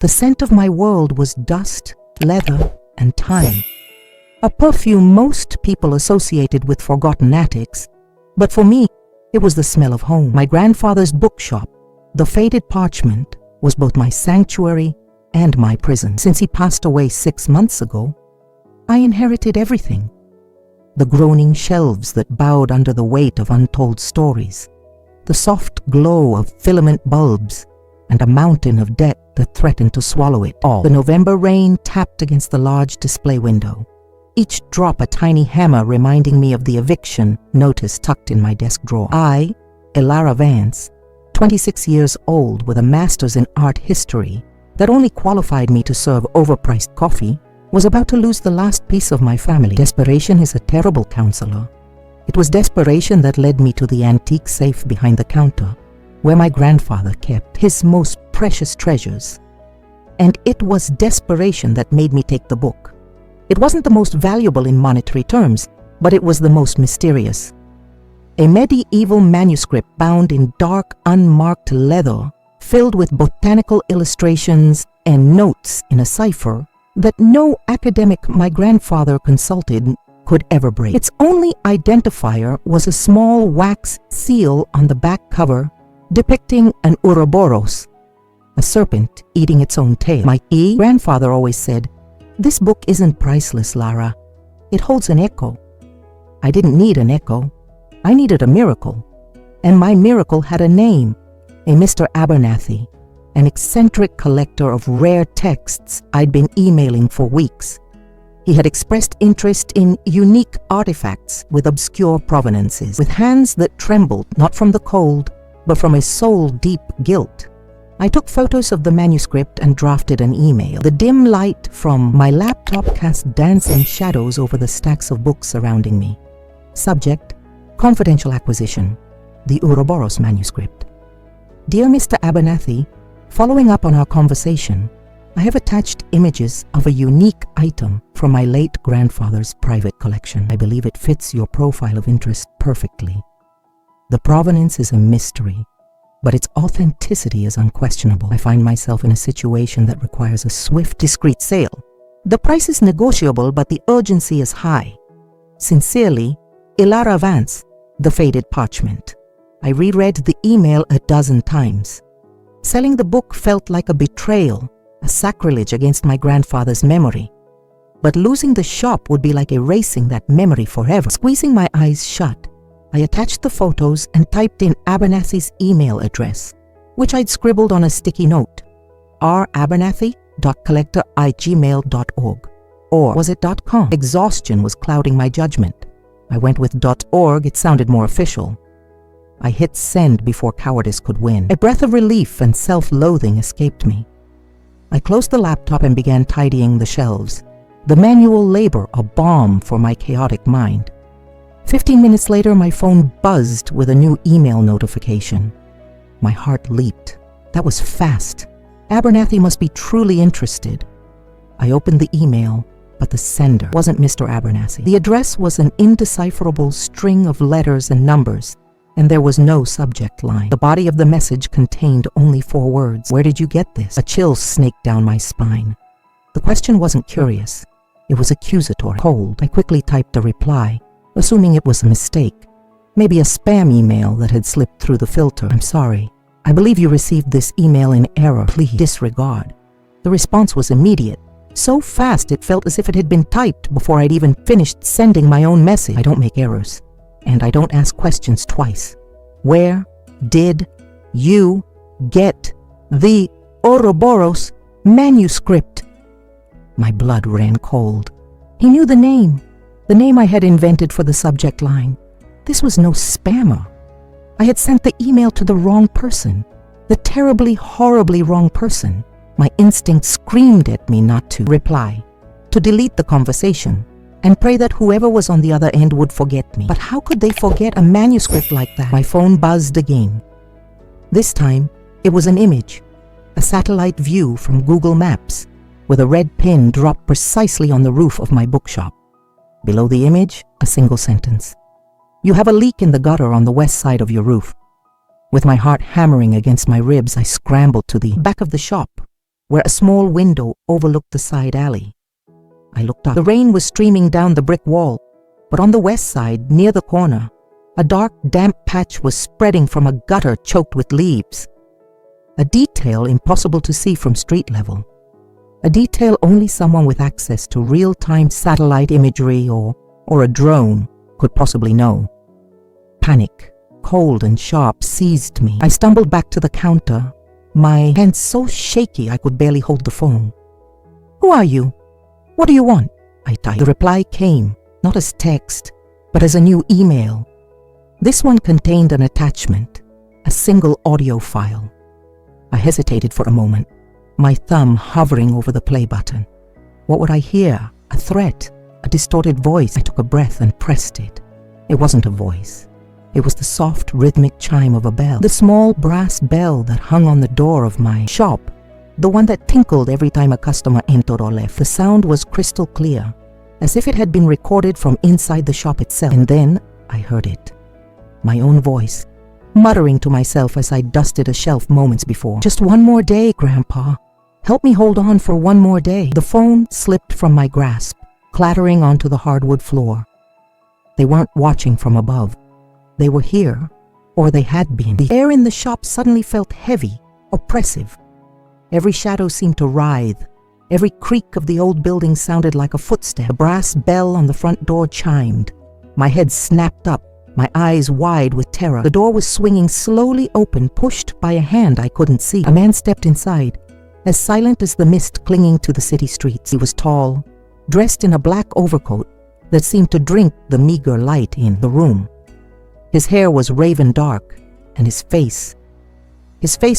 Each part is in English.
The scent of my world was dust, leather, and time. A perfume most people associated with forgotten attics, but for me, it was the smell of home. My grandfather's bookshop, the faded parchment, was both my sanctuary and my prison. Since he passed away 6 months ago, I inherited everything. The groaning shelves that bowed under the weight of untold stories, the soft glow of filament bulbs, and a mountain of debt that threatened to swallow it all. The November rain tapped against the large display window, each drop a tiny hammer reminding me of the eviction notice tucked in my desk drawer. I, Elara Vance, 26 years old with a master's in art history that only qualified me to serve overpriced coffee, was about to lose the last piece of my family. Desperation is a terrible counselor. It was desperation that led me to the antique safe behind the counter, where my grandfather kept his most precious treasures. And it was desperation that made me take the book. It wasn't the most valuable in monetary terms, but it was the most mysterious. A medieval manuscript bound in dark, unmarked leather, filled with botanical illustrations and notes in a cipher that no academic my grandfather consulted could ever break. Its only identifier was a small wax seal on the back cover depicting an Ouroboros, a serpent eating its own tail. My grandfather always said, "This book isn't priceless, Lara. It holds an echo." I didn't need an echo. I needed a miracle. And my miracle had a name, a Mr. Abernathy, an eccentric collector of rare texts I'd been emailing for weeks. He had expressed interest in unique artifacts with obscure provenances, with hands that trembled not from the cold, but from a soul-deep guilt. I took photos of the manuscript and drafted an email. The dim light from my laptop cast dancing shadows over the stacks of books surrounding me. Subject: confidential acquisition, the Ouroboros manuscript. Dear Mr. Abernathy, following up on our conversation, I have attached images of a unique item from my late grandfather's private collection. I believe it fits your profile of interest perfectly. The provenance is a mystery, but its authenticity is unquestionable. I find myself in a situation that requires a swift, discreet sale. The price is negotiable, but the urgency is high. Sincerely, Elara Vance, the faded parchment. I reread the email a dozen times. Selling the book felt like a betrayal, a sacrilege against my grandfather's memory. But losing the shop would be like erasing that memory forever. Squeezing my eyes shut, I attached the photos and typed in Abernathy's email address, which I'd scribbled on a sticky note, rabernathy.collector@gmail.org. Or was it .com? Exhaustion was clouding my judgment. I went with .org, it sounded more official. I hit send before cowardice could win. A breath of relief and self-loathing escaped me. I closed the laptop and began tidying the shelves, the manual labor a balm for my chaotic mind. 15 minutes later, my phone buzzed with a new email notification. My heart leaped. That was fast. Abernathy must be truly interested. I opened the email, but the sender wasn't Mr. Abernathy. The address was an indecipherable string of letters and numbers, and there was no subject line. The body of the message contained only 4 words. Where did you get this? A chill snaked down my spine. The question wasn't curious. It was accusatory. Cold. I quickly typed a reply, assuming it was a mistake. Maybe a spam email that had slipped through the filter. I'm sorry. I believe you received this email in error. Please disregard. The response was immediate. So fast it felt as if it had been typed before I'd even finished sending my own message. I don't make errors. And I don't ask questions twice. Where did you get the Ouroboros manuscript? My blood ran cold. He knew the name I had invented for the subject line. This was no spammer. I had sent the email to the wrong person, the terribly, horribly wrong person. My instinct screamed at me not to reply, to delete the conversation, and pray that whoever was on the other end would forget me. But how could they forget a manuscript like that? My phone buzzed again. This time, it was an image, a satellite view from Google Maps, with a red pin dropped precisely on the roof of my bookshop. Below the image, a single sentence. You have a leak in the gutter on the west side of your roof. With my heart hammering against my ribs, I scrambled to the back of the shop, where a small window overlooked the side alley. I looked up. The rain was streaming down the brick wall, but on the west side, near the corner, a dark, damp patch was spreading from a gutter choked with leaves. A detail impossible to see from street level. A detail only someone with access to real-time satellite imagery or a drone could possibly know. Panic, cold and sharp, seized me. I stumbled back to the counter, my hands so shaky I could barely hold the phone. "Who are you? What do you want?" I typed. The reply came, not as text, but as a new email. This one contained an attachment, a single audio file. I hesitated for a moment, my thumb hovering over the play button. What would I hear? A threat? A distorted voice? I took a breath and pressed it. It wasn't a voice. It was the soft, rhythmic chime of a bell. The small brass bell that hung on the door of my shop. The one that tinkled every time a customer entered or left. The sound was crystal clear, as if it had been recorded from inside the shop itself. And then I heard it. My own voice, muttering to myself as I dusted a shelf moments before. "Just one more day, Grandpa. Help me hold on for one more day." The phone slipped from my grasp, clattering onto the hardwood floor. They weren't watching from above. They were here, or they had been. The air in the shop suddenly felt heavy, oppressive. Every shadow seemed to writhe. Every creak of the old building sounded like a footstep. The brass bell on the front door chimed. My head snapped up, my eyes wide with terror. The door was swinging slowly open, pushed by a hand I couldn't see. A man stepped inside, as silent as the mist clinging to the city streets. He was tall, dressed in a black overcoat that seemed to drink the meager light in the room. His hair was raven dark, and his face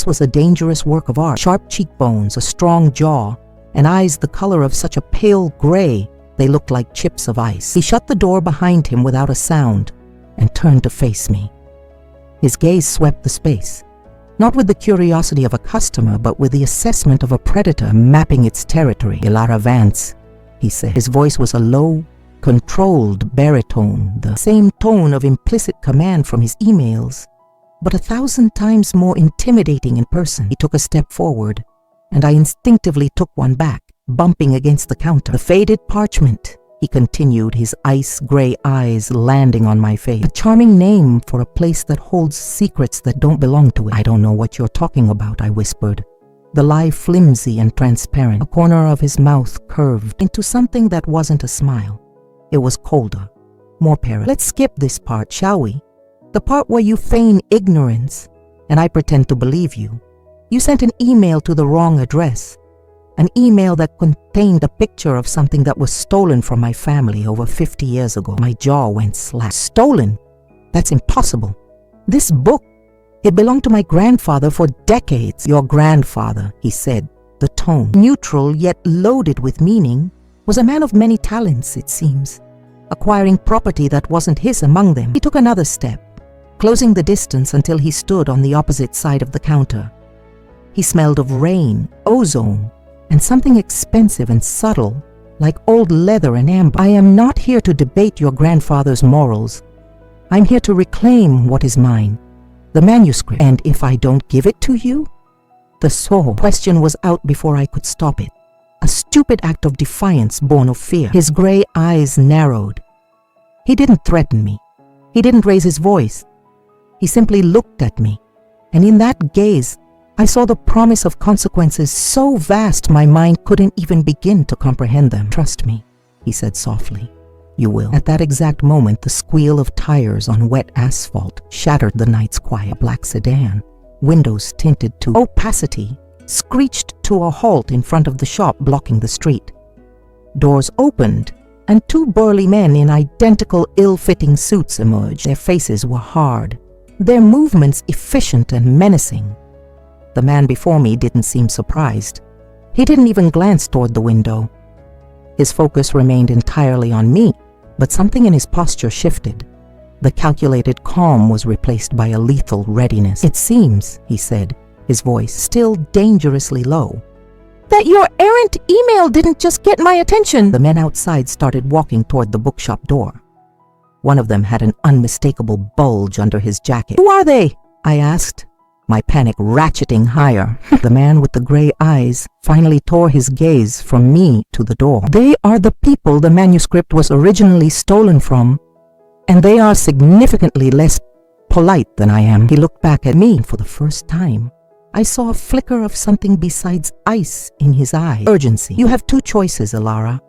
was a dangerous work of art. Sharp cheekbones, a strong jaw, and eyes the color of such a pale gray they looked like chips of ice. He shut the door behind him without a sound and turned to face me. His gaze swept the space, not with the curiosity of a customer, but with the assessment of a predator mapping its territory. "Elara Vance," he said. His voice was a low, controlled baritone, the same tone of implicit command from his emails, but 1,000 times more intimidating in person. He took a step forward, and I instinctively took one back, bumping against the counter. "The faded parchment," he continued, his ice-gray eyes landing on my face. "A charming name for a place that holds secrets that don't belong to it." "I don't know what you're talking about," I whispered, the lie flimsy and transparent. A corner of his mouth curved into something that wasn't a smile. It was colder, more perilous. "Let's skip this part, shall we? The part where you feign ignorance, and I pretend to believe you. You sent an email to the wrong address, an email that contained a picture of something that was stolen from my family over 50 years ago." My jaw went slack. "Stolen? That's impossible. This book, it belonged to my grandfather for decades." "Your grandfather," he said, the tone, neutral yet loaded with meaning, was a man of many talents, it seems, acquiring property that wasn't his among them. He took another step, closing the distance until he stood on the opposite side of the counter. He smelled of rain, ozone, and something expensive and subtle, like old leather and amber. "I am not here to debate your grandfather's morals. I'm here to reclaim what is mine, the manuscript. And if I don't give it to you?" The question was out before I could stop it. A stupid act of defiance born of fear. His gray eyes narrowed. He didn't threaten me. He didn't raise his voice. He simply looked at me, and in that gaze, I saw the promise of consequences so vast my mind couldn't even begin to comprehend them. "Trust me," he said softly. "You will." At that exact moment, the squeal of tires on wet asphalt shattered the night's quiet. A black sedan, windows tinted to opacity, screeched to a halt in front of the shop, blocking the street. Doors opened, and two burly men in identical ill-fitting suits emerged. Their faces were hard, their movements efficient and menacing. The man before me didn't seem surprised. He didn't even glance toward the window. His focus remained entirely on me, but something in his posture shifted. The calculated calm was replaced by a lethal readiness. "It seems," he said, his voice still dangerously low, "that your errant email didn't just get my attention." The men outside started walking toward the bookshop door. One of them had an unmistakable bulge under his jacket. "Who are they?" I asked, my panic ratcheting higher. The man with the gray eyes finally tore his gaze from me to the door. They are the people the manuscript was originally stolen from, and they are significantly less polite than I am. He looked back at me, and for the first time, I saw a flicker of something besides ice in his eye. Urgency. You have two choices, Elara.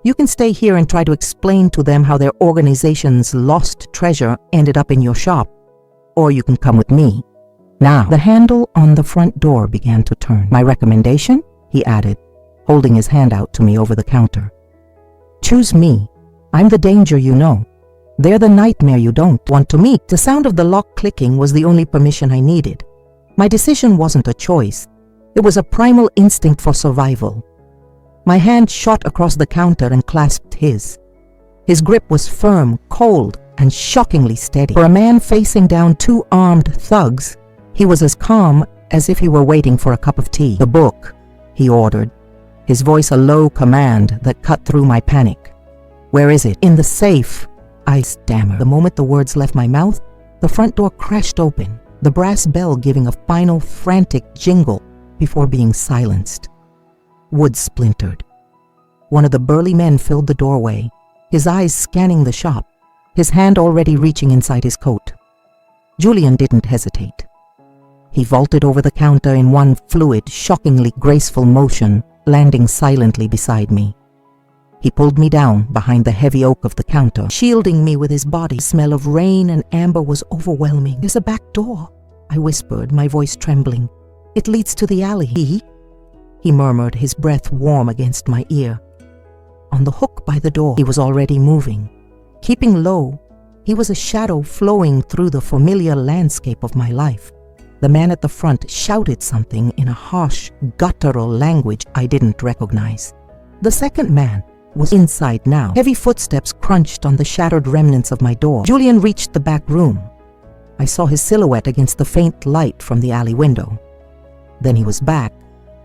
You can stay here and try to explain to them how their organization's lost treasure ended up in your shop, or you can come with me. Now, the handle on the front door began to turn. My recommendation? He added, holding his hand out to me over the counter. Choose me. I'm the danger you know. They're the nightmare you don't want to meet. The sound of the lock clicking was the only permission I needed. My decision wasn't a choice. It was a primal instinct for survival. My hand shot across the counter and clasped his. His grip was firm, cold, and shockingly steady. For a man facing down two armed thugs, he was as calm as if he were waiting for a cup of tea. The book, he ordered, his voice a low command that cut through my panic. Where is it? In the safe, I stammered. The moment the words left my mouth, the front door crashed open, the brass bell giving a final frantic jingle before being silenced. Wood splintered. One of the burly men filled the doorway, his eyes scanning the shop, his hand already reaching inside his coat. Julian didn't hesitate. He vaulted over the counter in one fluid, shockingly graceful motion, landing silently beside me. He pulled me down behind the heavy oak of the counter, shielding me with his body. The smell of rain and amber was overwhelming. There's a back door, I whispered, my voice trembling. It leads to the alley. He murmured, his breath warm against my ear. On the hook by the door, he was already moving. Keeping low, he was a shadow flowing through the familiar landscape of my life. The man at the front shouted something in a harsh, guttural language I didn't recognize. The second man was inside now. Heavy footsteps crunched on the shattered remnants of my door. Julian reached the back room. I saw his silhouette against the faint light from the alley window. Then he was back,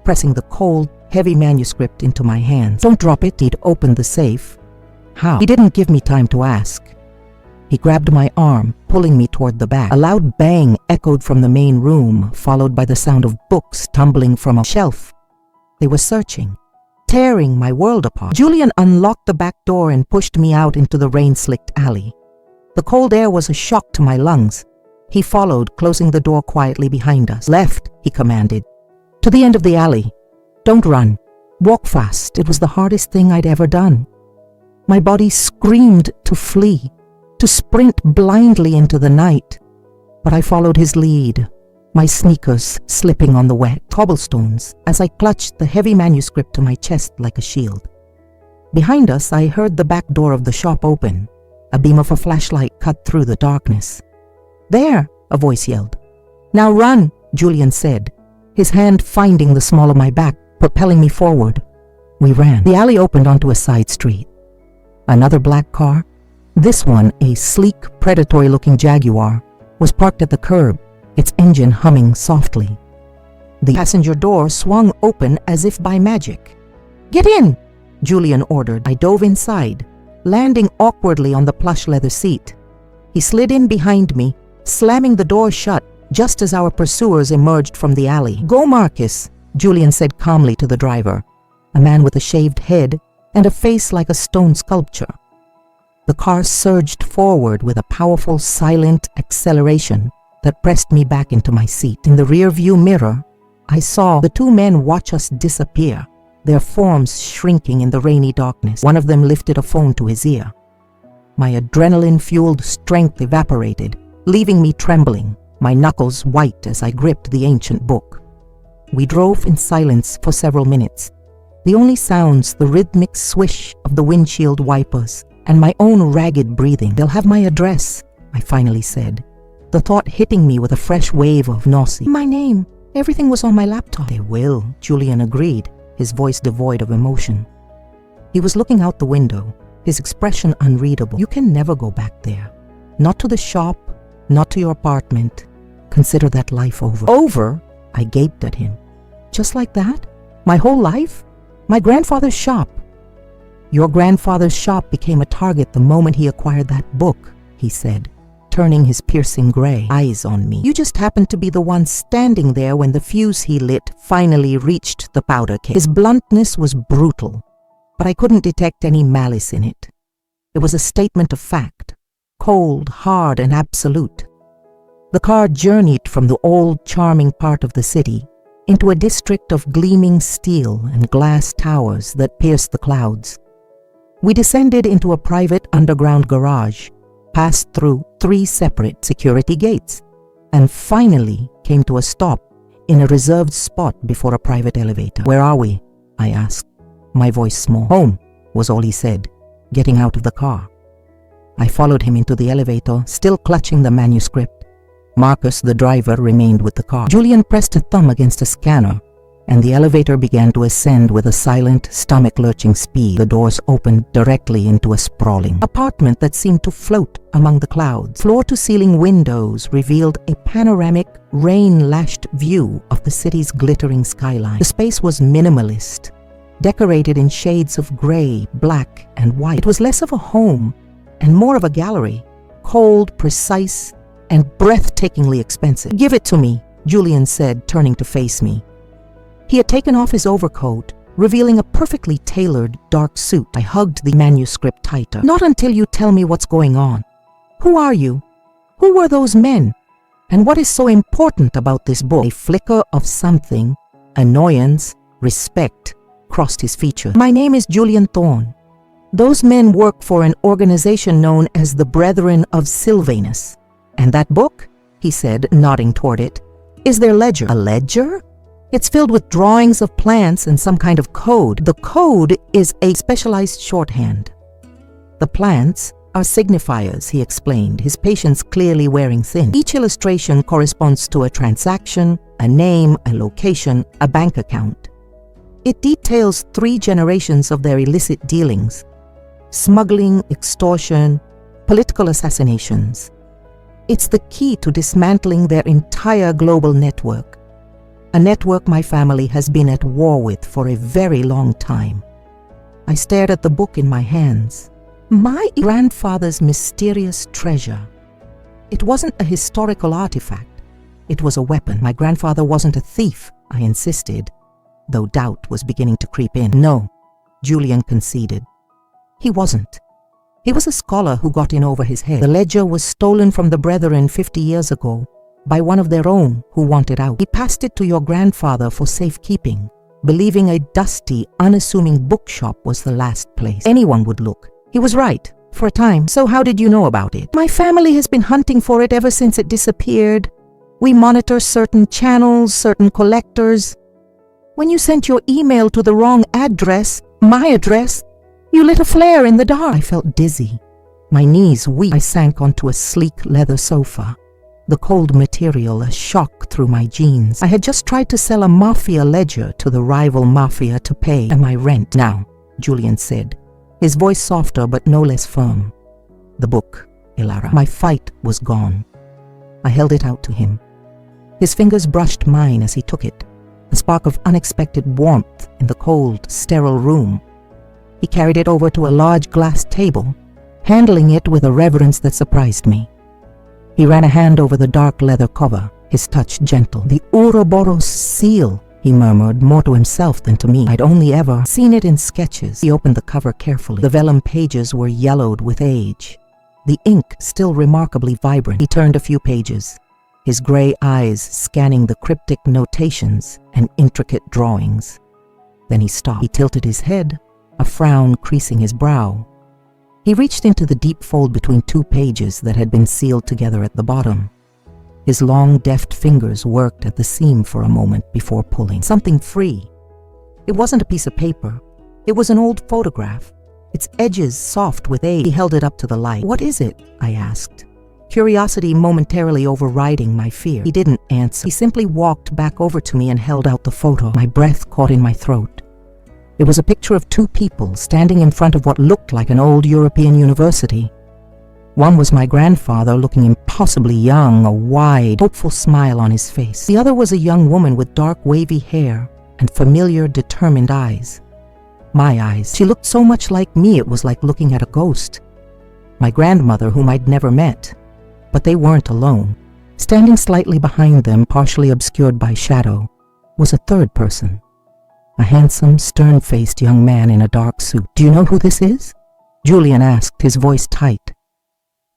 pressing the cold, heavy manuscript into my hands. Don't drop it. He'd opened the safe. How? He didn't give me time to ask. He grabbed my arm, pulling me toward the back. A loud bang echoed from the main room, followed by the sound of books tumbling from a shelf. They were searching, tearing my world apart. Julian unlocked the back door and pushed me out into the rain-slicked alley. The cold air was a shock to my lungs. He followed, closing the door quietly behind us. Left, he commanded. To the end of the alley. Don't run. Walk fast. It was the hardest thing I'd ever done. My body screamed to flee, to sprint blindly into the night. But I followed his lead, my sneakers slipping on the wet cobblestones as I clutched the heavy manuscript to my chest like a shield. Behind us, I heard the back door of the shop open. A beam of a flashlight cut through the darkness. There, a voice yelled. Now run, Julian said, his hand finding the small of my back, propelling me forward. We ran. The alley opened onto a side street. Another black car, this one a sleek, predatory-looking Jaguar, was parked at the curb, its engine humming softly. The passenger door swung open as if by magic. Get in, Julian ordered. I dove inside, landing awkwardly on the plush leather seat. He slid in behind me, slamming the door shut just as our pursuers emerged from the alley. Go, Marcus, Julian said calmly to the driver, a man with a shaved head and a face like a stone sculpture. The car surged forward with a powerful, silent acceleration that pressed me back into my seat. In the rear-view mirror, I saw the two men watch us disappear, their forms shrinking in the rainy darkness. One of them lifted a phone to his ear. My adrenaline-fueled strength evaporated, leaving me trembling, my knuckles white as I gripped the ancient book. We drove in silence for several minutes. The only sounds, the rhythmic swish of the windshield wipers and my own ragged breathing. They'll have my address, I finally said, the thought hitting me with a fresh wave of nausea. My name. Everything was on my laptop. They will, Julian agreed, his voice devoid of emotion. He was looking out the window, his expression unreadable. You can never go back there. Not to the shop, not to your apartment. Consider that life over. Over? I gaped at him. Just like that? My whole life? My grandfather's shop. Your grandfather's shop became a target the moment he acquired that book, he said, turning his piercing gray eyes on me. You just happened to be the one standing there when the fuse he lit finally reached the powder keg. His bluntness was brutal, but I couldn't detect any malice in it. It was a statement of fact, cold, hard, and absolute. The car journeyed from the old, charming part of the city into a district of gleaming steel and glass towers that pierced the clouds. We descended into a private underground garage, passed through 3 separate security gates, and finally came to a stop in a reserved spot before a private elevator. "Where are we?" I asked, my voice small. "Home," was all he said, getting out of the car. I followed him into the elevator, still clutching the manuscript. Marcus, the driver, remained with the car. Julian pressed a thumb against a scanner, and the elevator began to ascend with a silent, stomach-lurching speed. The doors opened directly into a sprawling apartment that seemed to float among the clouds. Floor-to-ceiling windows revealed a panoramic, rain-lashed view of the city's glittering skyline. The space was minimalist, decorated in shades of gray, black, and white. It was less of a home and more of a gallery, cold, precise, and breathtakingly expensive. "Give it to me," Julian said, turning to face me. He had taken off his overcoat, revealing a perfectly tailored dark suit. I hugged the manuscript tighter. "Not until you tell me what's going on. Who are you? Who were those men? And what is so important about this book?" A flicker of something, annoyance, respect, crossed his features. "My name is Julian Thorne. Those men work for an organization known as the Brethren of Sylvanus. And that book," he said, nodding toward it, "is their ledger." "A ledger?" "It's filled with drawings of plants and some kind of code. The code is a specialized shorthand. The plants are signifiers," he explained, his patience clearly wearing thin. "Each illustration corresponds to a transaction, a name, a location, a bank account. It details 3 generations of their illicit dealings: smuggling, extortion, political assassinations. It's the key to dismantling their entire global network, a network my family has been at war with for a very long time." I stared at the book in my hands. My grandfather's mysterious treasure. It wasn't a historical artifact. It was a weapon. My grandfather wasn't a thief, I insisted, though doubt was beginning to creep in. "No," Julian conceded. "He wasn't. He was a scholar who got in over his head. The ledger was stolen from the Brethren 50 years ago by one of their own who wanted out. He passed it to your grandfather for safekeeping, believing a dusty, unassuming bookshop was the last place anyone would look. He was right, for a time. So how did you know about it?" "My family has been hunting for it ever since it disappeared. We monitor certain channels, certain collectors. When you sent your email to the wrong address, my address, you lit a flare in the dark." I felt dizzy, my knees weak. I sank onto a sleek leather sofa, the cold material a shock through my jeans. I had just tried to sell a Mafia ledger to the rival Mafia to pay my rent. "Now," Julian said, his voice softer but no less firm. "The book, Elara." My fight was gone. I held it out to him. His fingers brushed mine as he took it, a spark of unexpected warmth in the cold, sterile room. He carried it over to a large glass table, handling it with a reverence that surprised me. He ran a hand over the dark leather cover, his touch gentle. "The Ouroboros seal," he murmured, more to himself than to me. I'd only ever seen it in sketches. He opened the cover carefully. The vellum pages were yellowed with age, the ink still remarkably vibrant. He turned a few pages, his gray eyes scanning the cryptic notations and intricate drawings. Then he stopped. He tilted his head, a frown creasing his brow. He reached into the deep fold between 2 pages that had been sealed together at the bottom. His long, deft fingers worked at the seam for a moment before pulling something free. It wasn't a piece of paper. It was an old photograph, its edges soft with age. He held it up to the light. "What is it?" I asked, curiosity momentarily overriding my fear. He didn't answer. He simply walked back over to me and held out the photo. My breath caught in my throat. It was a picture of 2 people standing in front of what looked like an old European university. One was my grandfather, looking impossibly young, a wide, hopeful smile on his face. The other was a young woman with dark, wavy hair and familiar, determined eyes. My eyes. She looked so much like me it was like looking at a ghost. My grandmother, whom I'd never met, But they weren't alone. Standing slightly behind them, partially obscured by shadow, was a third person. A handsome, stern-faced young man in a dark suit. "Do you know who this is?" Julian asked, his voice tight.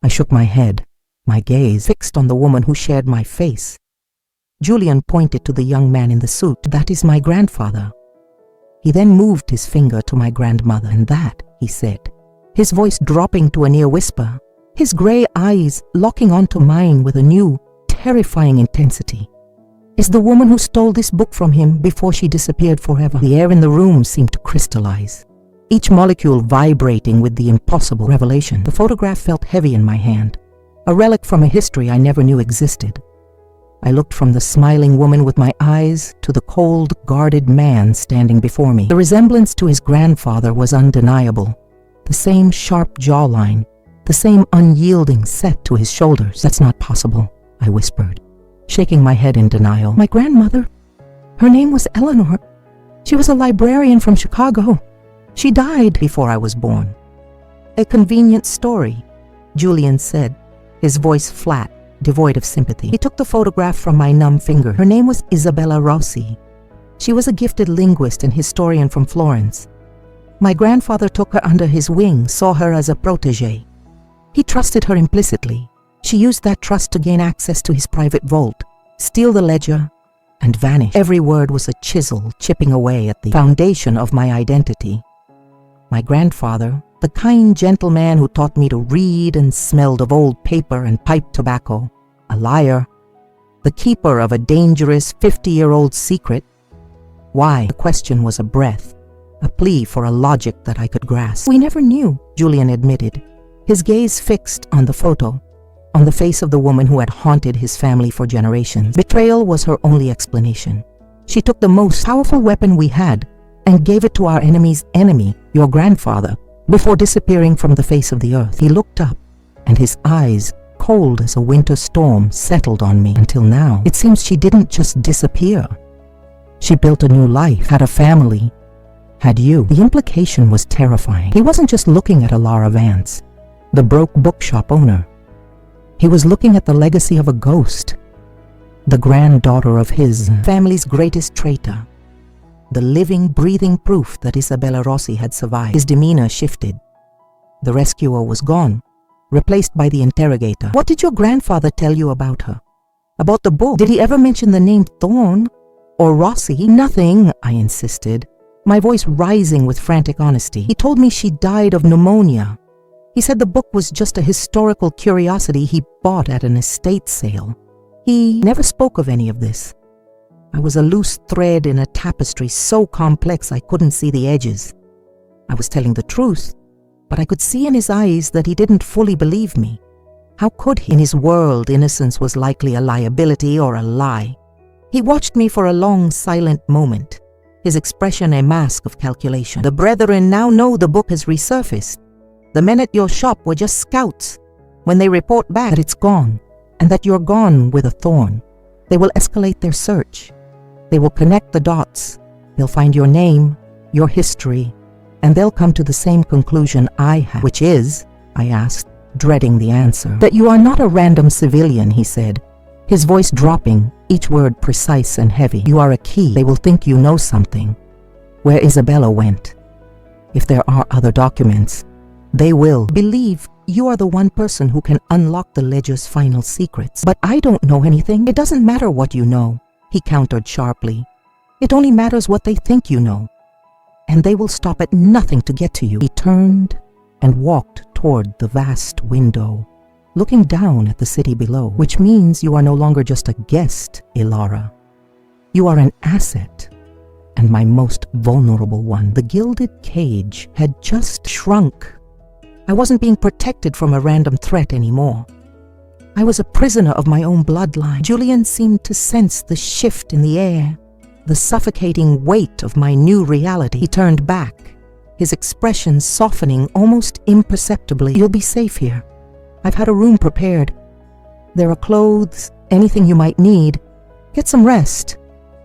I shook my head, my gaze fixed on the woman who shared my face. Julian pointed to the young man in the suit. "That is my grandfather." He then moved his finger to my grandmother. "And that," he said, his voice dropping to a near whisper, his grey eyes locking onto mine with a new, terrifying intensity, "is the woman who stole this book from him before she disappeared forever." The air in the room seemed to crystallize, each molecule vibrating with the impossible revelation. The photograph felt heavy in my hand, a relic from a history I never knew existed. I looked from the smiling woman with my eyes to the cold, guarded man standing before me. The resemblance to his grandfather was undeniable. The same sharp jawline, the same unyielding set to his shoulders. "That's not possible," I whispered, shaking my head in denial. "My grandmother, her name was Eleanor. She was a librarian from Chicago. She died before I was born." "A convenient story," Julian said, his voice flat, devoid of sympathy. He took the photograph from my numb finger. "Her name was Isabella Rossi. She was a gifted linguist and historian from Florence. My grandfather took her under his wing, saw her as a protégée. He trusted her implicitly. She used that trust to gain access to his private vault, steal the ledger, and vanish. Every word was a chisel chipping away at the foundation of my identity. My grandfather, the kind gentleman who taught me to read and smelled of old paper and pipe tobacco, a liar, the keeper of a dangerous 50-year-old secret. Why? The question was a breath, a plea for a logic that I could grasp. "We never knew," Julian admitted, his gaze fixed on the photo, on the face of the woman who had haunted his family for generations. Betrayal was her only explanation. She took the most powerful weapon we had and gave it to our enemy's enemy, your grandfather, before disappearing from the face of the earth. He looked up, and his eyes, cold as a winter storm, settled on me. Until now, it seems she didn't just disappear. She built a new life, had a family, had you. The implication was terrifying. He wasn't just looking at Elara Vance, the broke bookshop owner. He was looking at the legacy of a ghost, the granddaughter of his family's greatest traitor, the living, breathing proof that Isabella Rossi had survived. His demeanor shifted. The rescuer was gone, replaced by the interrogator. "What did your grandfather tell you about her? About the book? Did he ever mention the name Thorne or Rossi?" "Nothing," I insisted, my voice rising with frantic honesty. "He told me she died of pneumonia. He said the book was just a historical curiosity he bought at an estate sale. He never spoke of any of this. I was a loose thread in a tapestry so complex I couldn't see the edges. I was telling the truth, but I could see in his eyes that he didn't fully believe me. How could he? In his world, innocence was likely a liability or a lie. He watched me for a long, silent moment, his expression a mask of calculation. "The brethren now know the book has resurfaced. The men at your shop were just scouts. When they report back that it's gone, and that you're gone with a thorn, they will escalate their search. They will connect the dots. They'll find your name, your history, and they'll come to the same conclusion I have." "Which is?" I asked, dreading the answer. "That you are not a random civilian," he said, his voice dropping, each word precise and heavy. "You are a key. They will think you know something. Where Isabella went. If there are other documents, they will believe you are the one person who can unlock the ledger's final secrets." "But I don't know anything." "It doesn't matter what you know," he countered sharply. "It only matters what they think you know. And they will stop at nothing to get to you." He turned and walked toward the vast window, looking down at the city below. "Which means you are no longer just a guest, Elara. You are an asset, and my most vulnerable one." The gilded cage had just shrunk. I wasn't being protected from a random threat anymore. I was a prisoner of my own bloodline. Julian seemed to sense the shift in the air, the suffocating weight of my new reality. He turned back, his expression softening almost imperceptibly. "You'll be safe here. I've had a room prepared. There are clothes, anything you might need. Get some rest.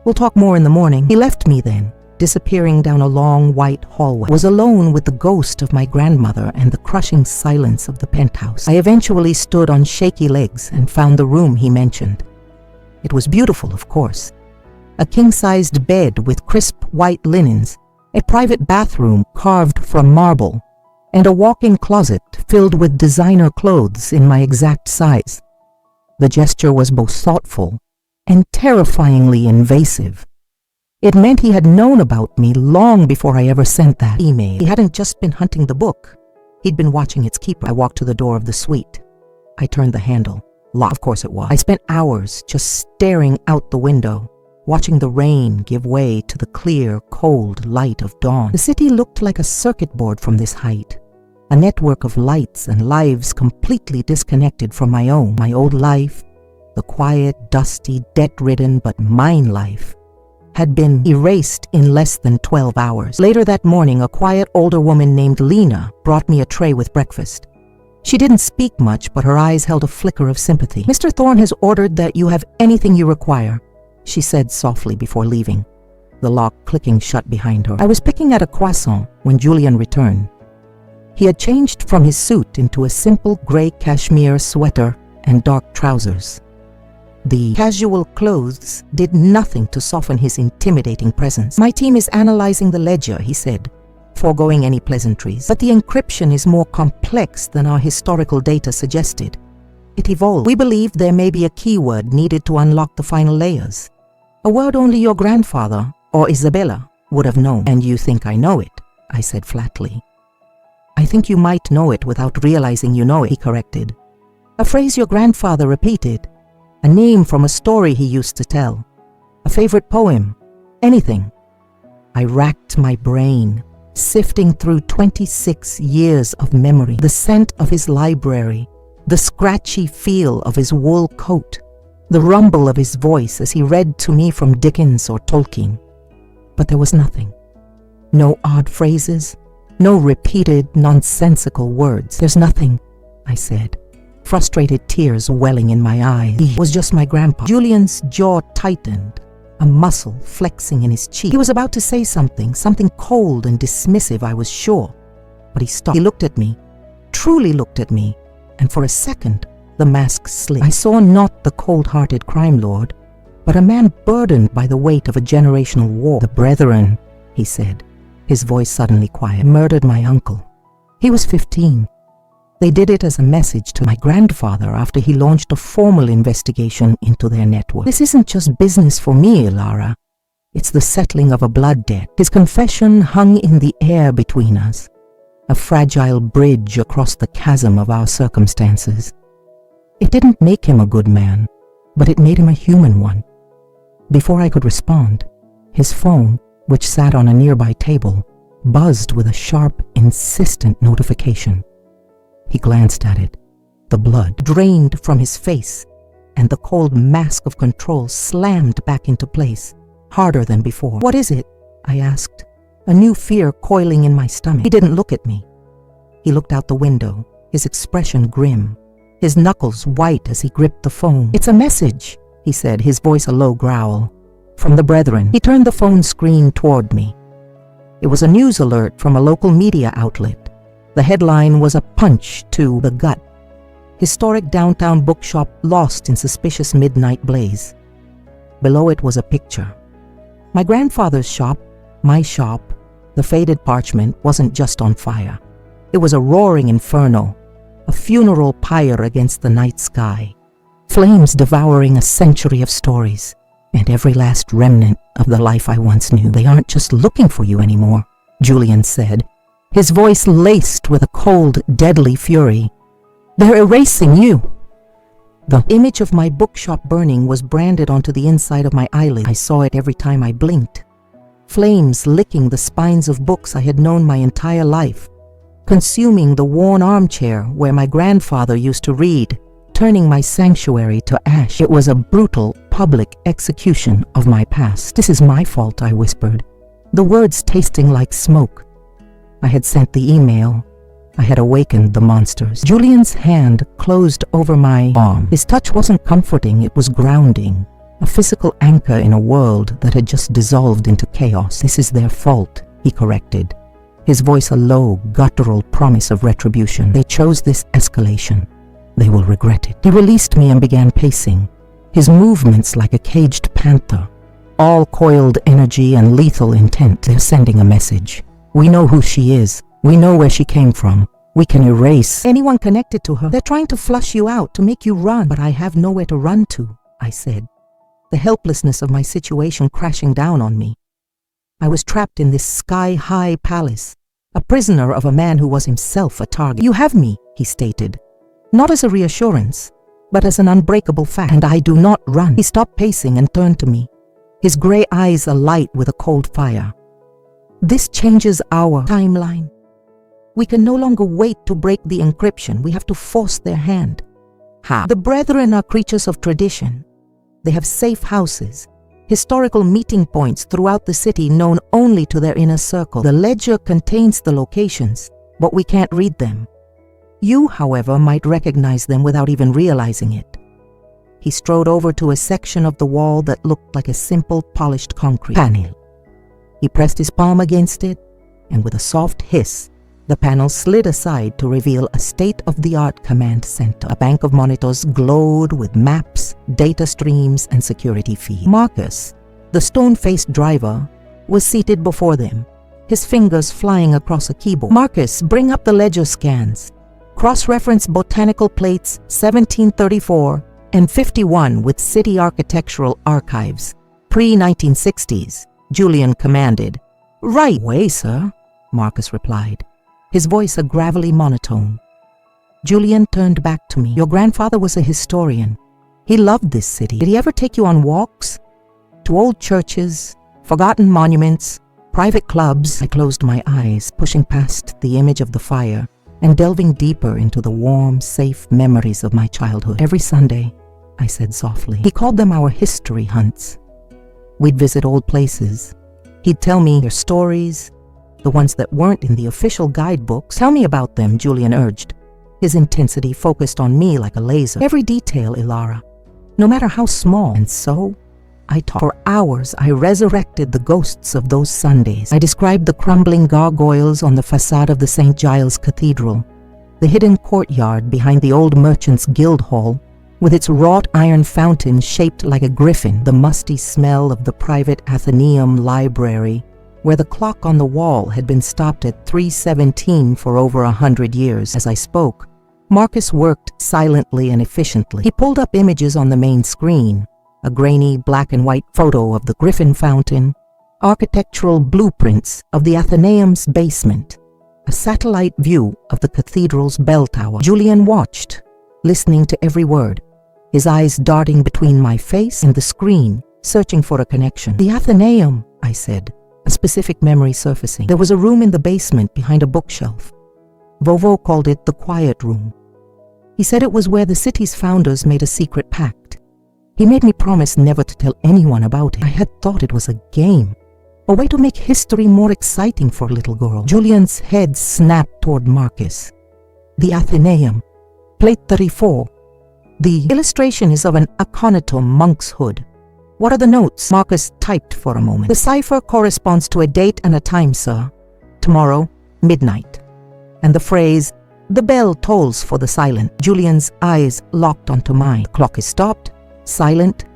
We'll talk more in the morning." He left me then, disappearing down a long white hallway. I was alone with the ghost of my grandmother and the crushing silence of the penthouse. I eventually stood on shaky legs and found the room he mentioned. It was beautiful, of course. A king-sized bed with crisp white linens, a private bathroom carved from marble, and a walk-in closet filled with designer clothes in my exact size. The gesture was both thoughtful and terrifyingly invasive. It meant he had known about me long before I ever sent that email. He hadn't just been hunting the book. He'd been watching its keeper. I walked to the door of the suite. I turned the handle. Locked. Of course it was. I spent hours just staring out the window, watching the rain give way to the clear, cold light of dawn. The city looked like a circuit board from this height, a network of lights and lives completely disconnected from my own. My old life, the quiet, dusty, debt-ridden but mine life, had been erased in less than 12 hours. Later that morning, a quiet older woman named Lena brought me a tray with breakfast. She didn't speak much, but her eyes held a flicker of sympathy. "Mr. Thorne has ordered that you have anything you require," she said softly before leaving, the lock clicking shut behind her. I was picking at a croissant when Julian returned. He had changed from his suit into a simple gray cashmere sweater and dark trousers. The casual clothes did nothing to soften his intimidating presence. "My team is analyzing the ledger," he said, foregoing any pleasantries. "But the encryption is more complex than our historical data suggested. It evolved. We believe there may be a keyword needed to unlock the final layers. A word only your grandfather or Isabella would have known." "And you think I know it?" I said flatly. "I think you might know it without realizing you know it," he corrected. "A phrase your grandfather repeated, a name from a story he used to tell, a favorite poem, anything." I racked my brain, sifting through 26 years of memory, the scent of his library, the scratchy feel of his wool coat, the rumble of his voice as he read to me from Dickens or Tolkien. But there was nothing. No odd phrases, no repeated nonsensical words. "There's nothing," I said, frustrated tears welling in my eyes. He was just my grandpa. Julian's jaw tightened, a muscle flexing in his cheek. He was about to say something cold and dismissive, I was sure, but he stopped. He looked at me, truly looked at me, and for a second the mask slid. I saw not the cold-hearted crime lord, but a man burdened by the weight of a generational war. "The brethren," he said, his voice suddenly quiet, "murdered my uncle. He was 15. They did it as a message to my grandfather after he launched a formal investigation into their network. This isn't just business for me, Elara. It's the settling of a blood debt." His confession hung in the air between us, a fragile bridge across the chasm of our circumstances. It didn't make him a good man, but it made him a human one. Before I could respond, his phone, which sat on a nearby table, buzzed with a sharp, insistent notification. He glanced at it. The blood drained from his face, and the cold mask of control slammed back into place, harder than before. "What is it?" I asked, a new fear coiling in my stomach. He didn't look at me. He looked out the window, his expression grim, his knuckles white as he gripped the phone. "It's a message," he said, his voice a low growl. "From the brethren." He turned the phone screen toward me. It was a news alert from a local media outlet. The headline was a punch to the gut. "Historic downtown bookshop lost in suspicious midnight blaze." Below it was a picture. My grandfather's shop, my shop, the faded parchment wasn't just on fire. It was a roaring inferno, a funeral pyre against the night sky. Flames devouring a century of stories, and every last remnant of the life I once knew. "They aren't just looking for you anymore," Julian said, his voice laced with a cold, deadly fury. "They're erasing you." The image of my bookshop burning was branded onto the inside of my eyelid. I saw it every time I blinked. Flames licking the spines of books I had known my entire life, consuming the worn armchair where my grandfather used to read, turning my sanctuary to ash. It was a brutal, public execution of my past. "This is my fault," I whispered, the words tasting like smoke. I had sent the email. I had awakened the monsters. Julian's hand closed over my arm. His touch wasn't comforting, it was grounding. a physical anchor in a world that had just dissolved into chaos. "This is their fault," he corrected, his voice a low, guttural promise of retribution. "They chose this escalation. They will regret it." He released me and began pacing, his movements like a caged panther, all coiled energy and lethal intent. "They're sending a message. We know who she is. We know where she came from. We can erase anyone connected to her. They're trying to flush you out, to make you run." "But I have nowhere to run to," I said, the helplessness of my situation crashing down on me. I was trapped in this sky-high palace, a prisoner of a man who was himself a target. "You have me," he stated, not as a reassurance, but as an unbreakable fact, "and I do not run." He stopped pacing and turned to me, his gray eyes alight with a cold fire. "This changes our timeline. We can no longer wait to break the encryption. We have to force their hand." "How?" "The Brethren are creatures of tradition. They have safe houses, historical meeting points throughout the city known only to their inner circle. The ledger contains the locations, but we can't read them. You, however, might recognize them without even realizing it." He strode over to a section of the wall that looked like a simple polished concrete panel. He pressed his palm against it, and with a soft hiss, the panel slid aside to reveal a state-of-the-art command center. A bank of monitors glowed with maps, data streams, and security feeds. Marcus, the stone-faced driver, was seated before them, his fingers flying across a keyboard. "Marcus, bring up the ledger scans. Cross-reference botanical plates 1734 and 51 with city architectural archives, pre-1960s, Julian commanded. "Right way, sir," Marcus replied, his voice a gravelly monotone. Julian turned back to me. "Your grandfather was a historian. He loved this city. Did he ever take you on walks? To old churches, forgotten monuments, private clubs?" I closed my eyes, pushing past the image of the fire and delving deeper into the warm, safe memories of my childhood. "Every Sunday," I said softly. He called them our history hunts. We'd visit old places. He'd tell me their stories, the ones that weren't in the official guidebooks. "Tell me about them," Julian urged, his intensity focused on me like a laser. "Every detail, Elara, no matter how small." And so, I talked. For hours, I resurrected the ghosts of those Sundays. I described the crumbling gargoyles on the facade of the St. Giles Cathedral, the hidden courtyard behind the old merchant's guild hall, with its wrought iron fountain shaped like a griffin, the musty smell of the private Athenaeum library, where the clock on the wall had been stopped at 3:17 for over 100 years. As I spoke, Marcus worked silently and efficiently. He pulled up images on the main screen, a grainy black and white photo of the Griffin Fountain, architectural blueprints of the Athenaeum's basement, a satellite view of the cathedral's bell tower. Julian watched, listening to every word, his eyes darting between my face and the screen, searching for a connection. "The Athenaeum," I said, a specific memory surfacing. "There was a room in the basement behind a bookshelf. Vovo called it the quiet room. He said it was where the city's founders made a secret pact. He made me promise never to tell anyone about it. I had thought it was a game, a way to make history more exciting for a little girl." Julian's head snapped toward Marcus. "The Athenaeum, plate 34. The illustration is of an aconitum monk's hood. What are the notes?" Marcus typed for a moment. "The cipher corresponds to a date and a time, sir. Tomorrow, midnight. And the phrase, 'The bell tolls for the silent.'" Julian's eyes locked onto mine. "The clock is stopped. Silent.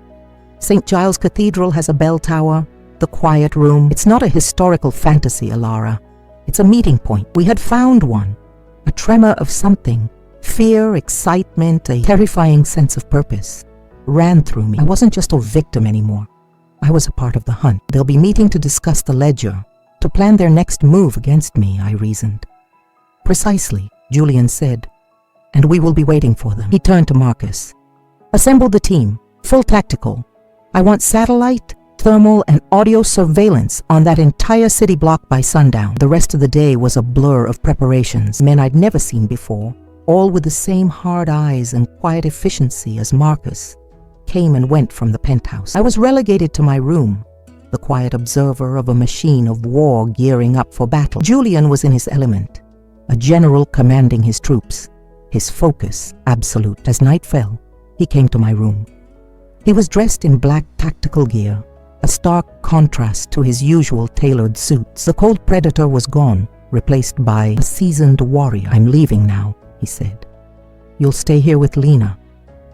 St. Giles Cathedral has a bell tower. The quiet room. It's not a historical fantasy, Elara. It's a meeting point. We had found one. A tremor of something. Fear, excitement, a terrifying sense of purpose ran through me. I wasn't just a victim anymore. I was a part of the hunt. "They'll be meeting to discuss the ledger, to plan their next move against me," I reasoned. "Precisely," Julian said, "and we will be waiting for them." He turned to Marcus. "Assemble the team, full tactical. I want satellite, thermal, and audio surveillance on that entire city block by sundown." The rest of the day was a blur of preparations, men I'd never seen before, all with the same hard eyes and quiet efficiency as Marcus, came and went from the penthouse. I was relegated to my room, the quiet observer of a machine of war gearing up for battle. Julian was in his element, a general commanding his troops, his focus absolute. As night fell, he came to my room. He was dressed in black tactical gear, a stark contrast to his usual tailored suits. The cold predator was gone, replaced by a seasoned warrior. "I'm leaving now," he said. "You'll stay here with Lena.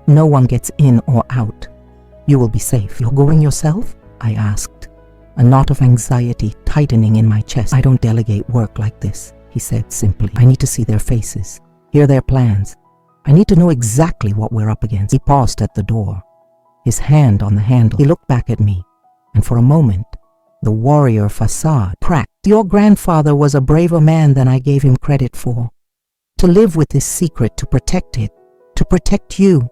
No one gets in or out. You will be safe." "You're going yourself?" I asked, a knot of anxiety tightening in my chest. "I don't delegate work like this," he said simply. "I need to see their faces, hear their plans. I need to know exactly what we're up against." He paused at the door, his hand on the handle. He looked back at me, and for a moment, the warrior facade cracked. "Your grandfather was a braver man than I gave him credit for. To live with this secret, to protect it, to protect you.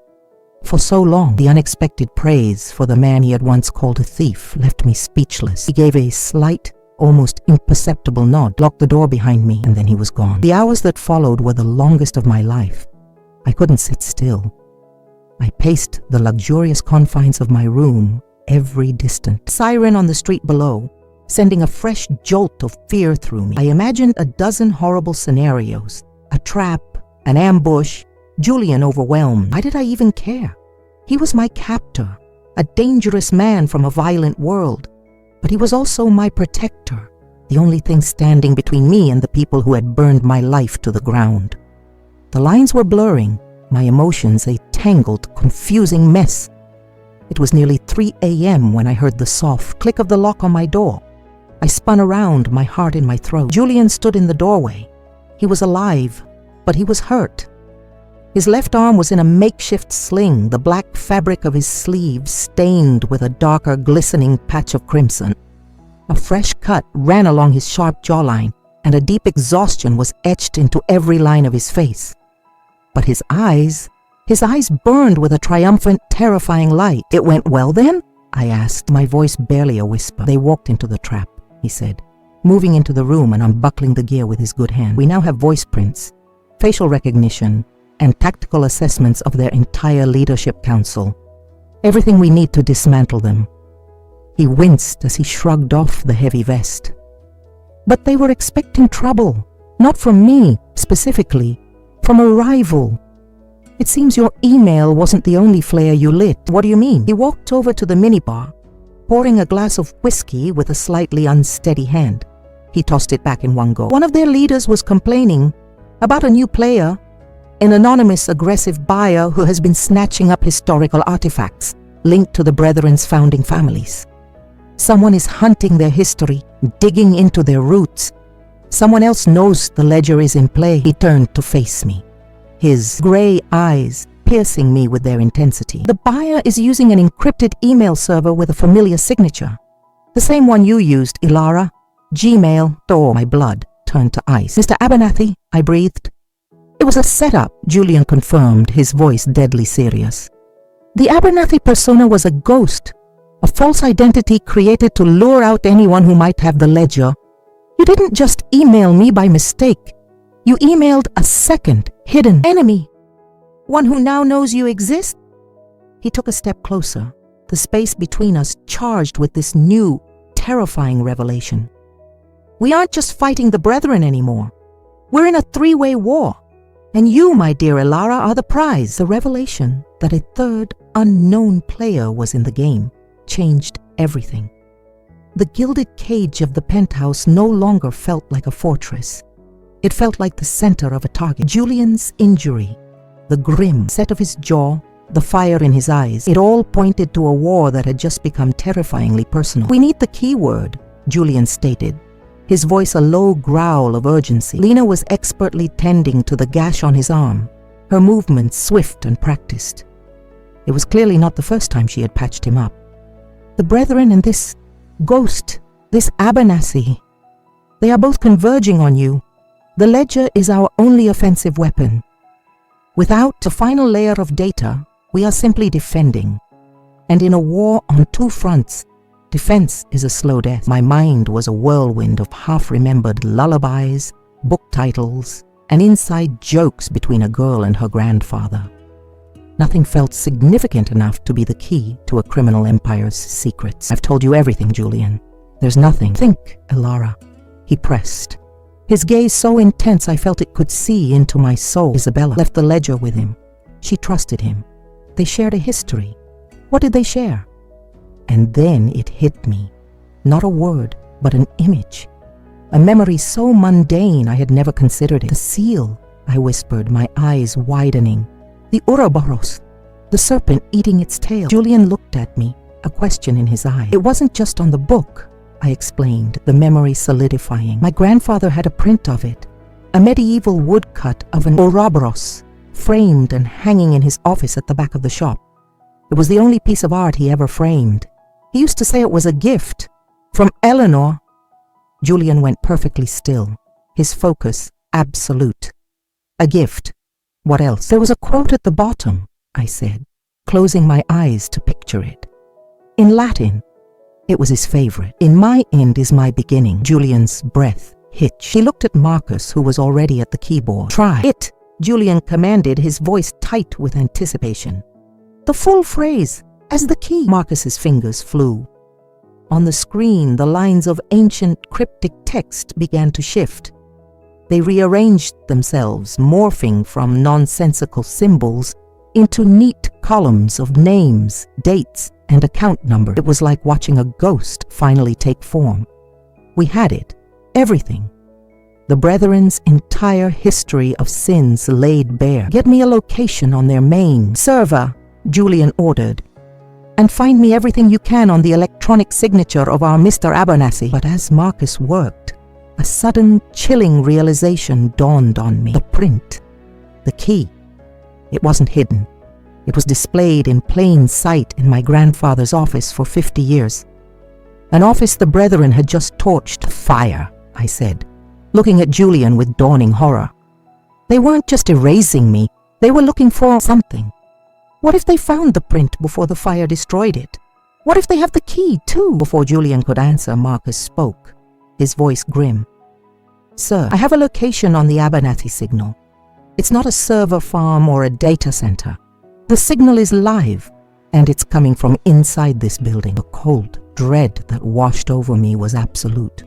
For so long, the unexpected praise for the man he had once called a thief left me speechless." He gave a slight, almost imperceptible nod, locked the door behind me, and then he was gone. The hours that followed were the longest of my life. I couldn't sit still. I paced the luxurious confines of my room, every distant siren on the street below, sending a fresh jolt of fear through me. I imagined a dozen horrible scenarios, a trap, an ambush, Julian overwhelmed. Why did I even care? He was my captor, a dangerous man from a violent world, but he was also my protector, the only thing standing between me and the people who had burned my life to the ground. The lines were blurring, my emotions a tangled, confusing mess. It was nearly 3 a.m. when I heard the soft click of the lock on my door. I spun around, my heart in my throat. Julian stood in the doorway. He was alive, but he was hurt. His left arm was in a makeshift sling, the black fabric of his sleeve stained with a darker, glistening patch of crimson. A fresh cut ran along his sharp jawline, and a deep exhaustion was etched into every line of his face. But his eyes burned with a triumphant, terrifying light. "It went well then?" I asked, my voice barely a whisper. "They walked into the trap," he said, moving into the room and unbuckling the gear with his good hand. "We now have voice prints, facial recognition, and tactical assessments of their entire leadership council. Everything we need to dismantle them." He winced as he shrugged off the heavy vest. "But they were expecting trouble, not from me, specifically, from a rival. It seems your email wasn't the only flare you lit." "What do you mean?" He walked over to the minibar, pouring a glass of whiskey with a slightly unsteady hand. He tossed it back in one go. "One of their leaders was complaining about a new player, an anonymous aggressive buyer who has been snatching up historical artifacts linked to the Brethren's founding families. Someone is hunting their history, digging into their roots. Someone else knows the ledger is in play." He turned to face me, his gray eyes piercing me with their intensity. "The buyer is using an encrypted email server with a familiar signature. The same one you used, Elara. Gmail." Oh, my blood turned to ice. "Mr. Abernathy," I breathed. "It was a setup," Julian confirmed, his voice deadly serious. "The Abernathy persona was a ghost, a false identity created to lure out anyone who might have the ledger. You didn't just email me by mistake. You emailed a second, hidden enemy, one who now knows you exist." He took a step closer, the space between us charged with this new, terrifying revelation. "We aren't just fighting the Brethren anymore. We're in a three-way war. And you, my dear Elara, are the prize." The revelation that a third, unknown player was in the game changed everything. The gilded cage of the penthouse no longer felt like a fortress. It felt like the center of a target. Julian's injury, the grim set of his jaw, the fire in his eyes, it all pointed to a war that had just become terrifyingly personal. "We need the keyword," Julian stated, his voice a low growl of urgency. Lena was expertly tending to the gash on his arm, her movements swift and practiced. It was clearly not the first time she had patched him up. "The Brethren and this ghost, this Abernathy, they are both converging on you. The ledger is our only offensive weapon. Without a final layer of data, we are simply defending. And in a war on two fronts, defense is a slow death." My mind was a whirlwind of half-remembered lullabies, book titles, and inside jokes between a girl and her grandfather. Nothing felt significant enough to be the key to a criminal empire's secrets. "I've told you everything, Julian. There's nothing." "Think, Elara," he pressed, his gaze so intense I felt it could see into my soul. "Isabella left the ledger with him. She trusted him. They shared a history. What did they share? And then it hit me. Not a word, but an image. A memory so mundane I had never considered it. The seal, I whispered, my eyes widening. The Ouroboros, the serpent eating its tail. Julian looked at me, a question in his eye. It wasn't just on the book, I explained, the memory solidifying. My grandfather had a print of it, a medieval woodcut of an Ouroboros, framed and hanging in his office at the back of the shop. It was the only piece of art he ever framed. He used to say it was a gift from Eleanor. Julian went perfectly still, his focus absolute. A gift. What else? There was a quote at the bottom, I said, closing my eyes to picture it. In Latin. It was his favorite. In my end is my beginning. Julian's breath hitched. He looked at Marcus, who was already at the keyboard. Try it, Julian commanded, his voice tight with anticipation. The full phrase, as the key. Marcus's fingers flew. On the screen, the lines of ancient cryptic text began to shift. They rearranged themselves, morphing from nonsensical symbols into neat columns of names, dates, and account numbers. It was like watching a ghost finally take form. We had it, everything. The Brethren's entire history of sins laid bare. Get me a location on their main server, Julian ordered, and find me everything you can on the electronic signature of our Mr. Abernathy. But as Marcus worked, a sudden chilling realization dawned on me. The print, the key. It wasn't hidden. It was displayed in plain sight in my grandfather's office for 50 years. An office the Brethren had just torched. Fire, I said, looking at Julian with dawning horror. They weren't just erasing me, they were looking for something. What if they found the print before the fire destroyed it? What if they have the key, too? Before Julian could answer, Marcus spoke, his voice grim. Sir, I have a location on the Abernathy signal. It's not a server farm or a data center. The signal is live, and it's coming from inside this building. The cold dread that washed over me was absolute.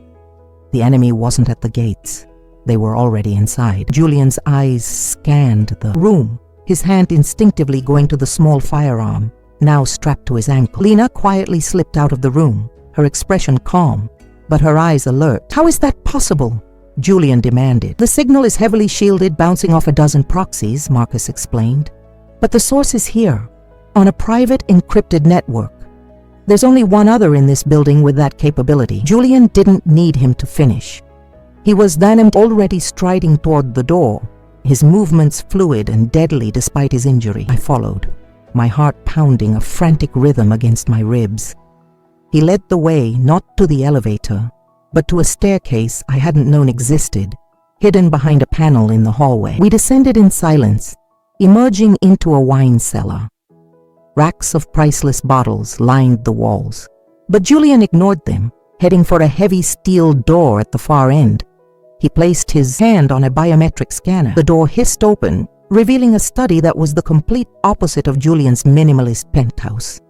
The enemy wasn't at the gates. They were already inside. Julian's eyes scanned the room, his hand instinctively going to the small firearm, now strapped to his ankle. Lena quietly slipped out of the room, her expression calm, but her eyes alert. How is that possible? Julian demanded. The signal is heavily shielded, bouncing off a dozen proxies, Marcus explained. But the source is here, on a private encrypted network. There's only one other in this building with that capability. Julian didn't need him to finish. He was then already striding toward the door, his movements fluid and deadly despite his injury. I followed, my heart pounding a frantic rhythm against my ribs. He led the way not to the elevator, but to a staircase I hadn't known existed, hidden behind a panel in the hallway. We descended in silence, emerging into a wine cellar. Racks of priceless bottles lined the walls, but Julian ignored them, heading for a heavy steel door at the far end. He placed his hand on a biometric scanner. The door hissed open, revealing a study that was the complete opposite of Julian's minimalist penthouse.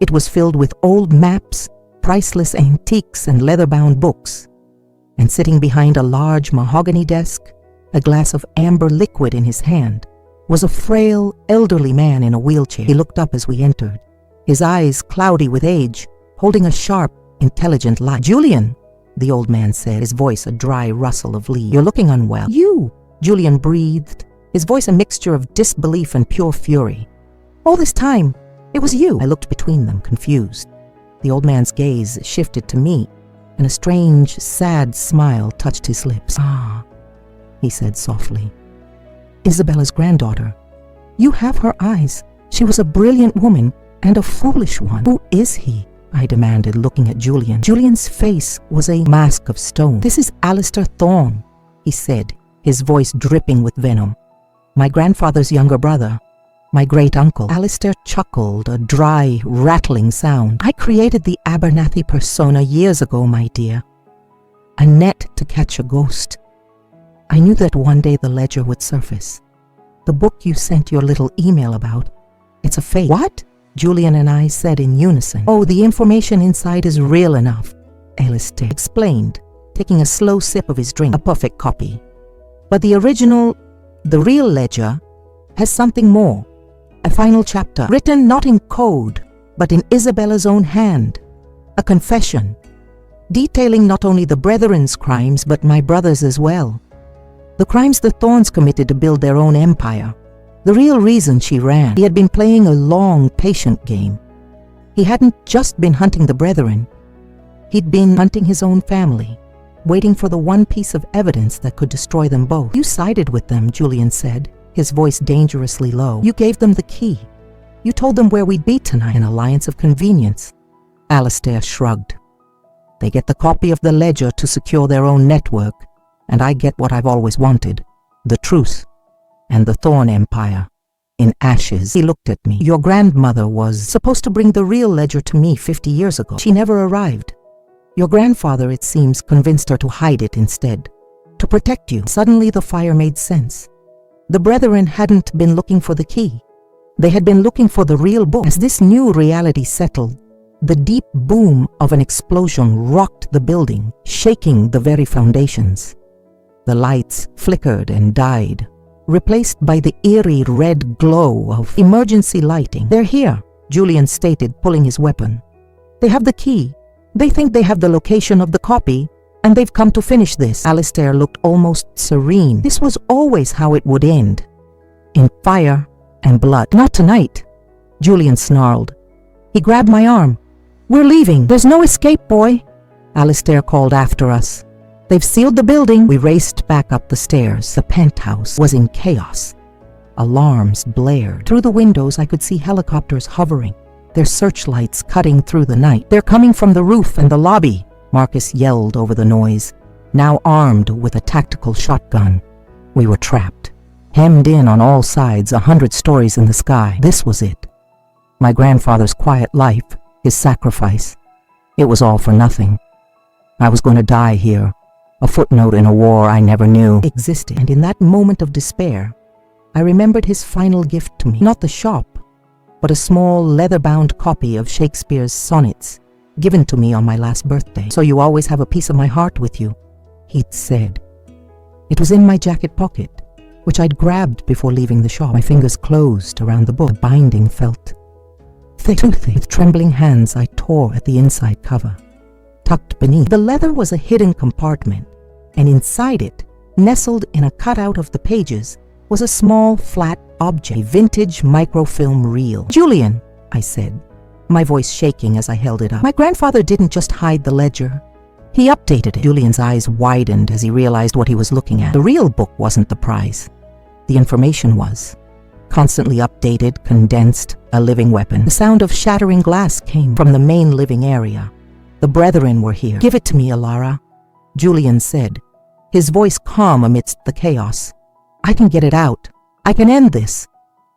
It was filled with old maps, priceless antiques, and leather-bound books. And sitting behind a large mahogany desk, a glass of amber liquid in his hand, was a frail, elderly man in a wheelchair. He looked up as we entered, his eyes cloudy with age, holding a sharp, intelligent light. Julian, the old man said, his voice a dry rustle of leaves. You're looking unwell. You, Julian breathed, his voice a mixture of disbelief and pure fury. All this time, it was you. I looked between them, confused. The old man's gaze shifted to me, and a strange, sad smile touched his lips. Ah, he said softly. Isabella's granddaughter. You have her eyes. She was a brilliant woman and a foolish one. Who is he? I demanded, looking at Julian. Julian's face was a mask of stone. This is Alistair Thorne, he said, his voice dripping with venom. My grandfather's younger brother. My great-uncle. Alistair chuckled, a dry, rattling sound. I created the Abernathy persona years ago, my dear. A net to catch a ghost. I knew that one day the ledger would surface. The book you sent your little email about. It's a fake. What? Julian and I said in unison. Oh, the information inside is real enough, Alistair explained, taking a slow sip of his drink. A perfect copy. But the original, the real ledger, has something more. A final chapter, written not in code, but in Isabella's own hand. A confession, detailing not only the brethren's crimes, but my brother's as well. The crimes the Thorns committed to build their own empire. The real reason she ran. He had been playing a long, patient game. He hadn't just been hunting the brethren. He'd been hunting his own family, waiting for the one piece of evidence that could destroy them both. You sided with them, Julian said, his voice dangerously low. You gave them the key. You told them where we'd be tonight. An alliance of convenience. Alistair shrugged. They get the copy of the ledger to secure their own network, and I get what I've always wanted, the truth, and the Thorn Empire, in ashes. He looked at me. Your grandmother was supposed to bring the real ledger to me 50 years ago. She never arrived. Your grandfather, it seems, convinced her to hide it instead, to protect you. Suddenly the fire made sense. The brethren hadn't been looking for the key. They had been looking for the real book. As this new reality settled, the deep boom of an explosion rocked the building, shaking the very foundations. The lights flickered and died, replaced by the eerie red glow of emergency lighting. They're here, Julian stated, pulling his weapon. They have the key. They think they have the location of the copy, and they've come to finish this. Alistair looked almost serene. This was always how it would end. In fire and blood. Not tonight, Julian snarled. He grabbed my arm. We're leaving. There's no escape, boy, Alistair called after us. They've sealed the building. We raced back up the stairs. The penthouse was in chaos. Alarms blared. Through the windows I could see helicopters hovering, their searchlights cutting through the night. They're coming from the roof and the lobby, Marcus yelled over the noise, now armed with a tactical shotgun. We were trapped, hemmed in on all sides, 100 stories in the sky. This was it. My grandfather's quiet life, his sacrifice. It was all for nothing. I was going to die here, a footnote in a war I never knew existed. And in that moment of despair, I remembered his final gift to me. Not the shop, but a small leather-bound copy of Shakespeare's sonnets, given to me on my last birthday. So you always have a piece of my heart with you, he'd said. It was in my jacket pocket, which I'd grabbed before leaving the shop. My fingers closed around the book. The binding felt thick, too thick. With trembling hands, I tore at the inside cover. Tucked beneath, the leather was a hidden compartment, and inside it, nestled in a cutout of the pages, was a small, flat object, a vintage microfilm reel. Julian, I said, my voice shaking as I held it up. My grandfather didn't just hide the ledger. He updated it. Julian's eyes widened as he realized what he was looking at. The real book wasn't the prize. The information was. Constantly updated, condensed, a living weapon. The sound of shattering glass came from the main living area. The brethren were here. Give it to me, Elara, Julian said, his voice calm amidst the chaos. I can get it out. I can end this.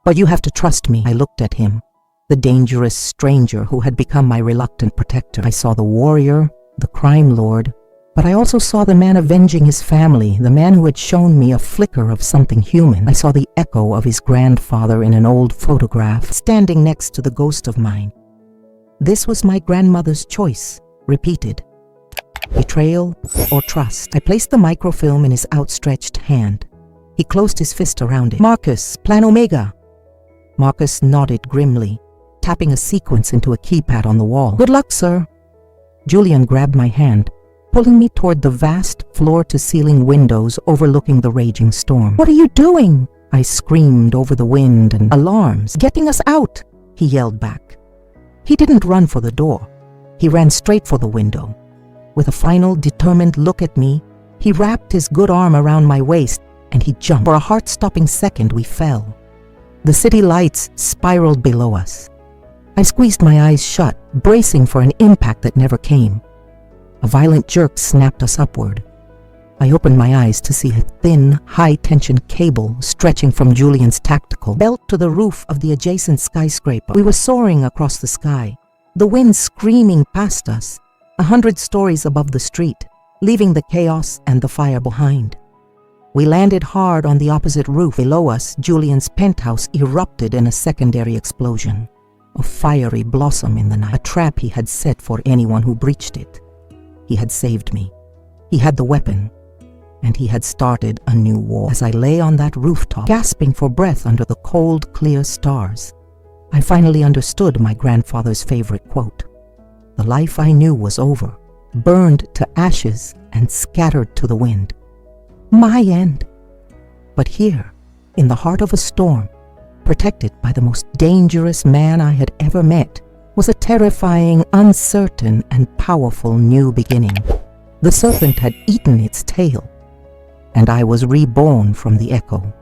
But you have to trust me. I looked at him, the dangerous stranger who had become my reluctant protector. I saw the warrior, the crime lord, but I also saw the man avenging his family, the man who had shown me a flicker of something human. I saw the echo of his grandfather in an old photograph, standing next to the ghost of mine. This was my grandmother's choice, repeated. Betrayal or trust. I placed the microfilm in his outstretched hand. He closed his fist around it. Marcus, Plan Omega. Marcus nodded grimly, tapping a sequence into a keypad on the wall. Good luck, sir. Julian grabbed my hand, pulling me toward the vast floor-to-ceiling windows overlooking the raging storm. What are you doing? I screamed over the wind and alarms. Getting us out, he yelled back. He didn't run for the door. He ran straight for the window. With a final, determined look at me, he wrapped his good arm around my waist, and he jumped. For a heart-stopping second, we fell. The city lights spiraled below us. I squeezed my eyes shut, bracing for an impact that never came. A violent jerk snapped us upward. I opened my eyes to see a thin, high-tension cable stretching from Julian's tactical belt to the roof of the adjacent skyscraper. We were soaring across the sky, the wind screaming past us, 100 stories above the street, leaving the chaos and the fire behind. We landed hard on the opposite roof. Below us, Julian's penthouse erupted in a secondary explosion. A fiery blossom in the night, a trap he had set for anyone who breached it. He had saved me. He had the weapon, and he had started a new war. As I lay on that rooftop, gasping for breath under the cold, clear stars, I finally understood my grandfather's favorite quote. The life I knew was over, burned to ashes and scattered to the wind. My end. But here, in the heart of a storm, protected by the most dangerous man I had ever met, was a terrifying, uncertain, and powerful new beginning. The serpent had eaten its tail, and I was reborn from the echo.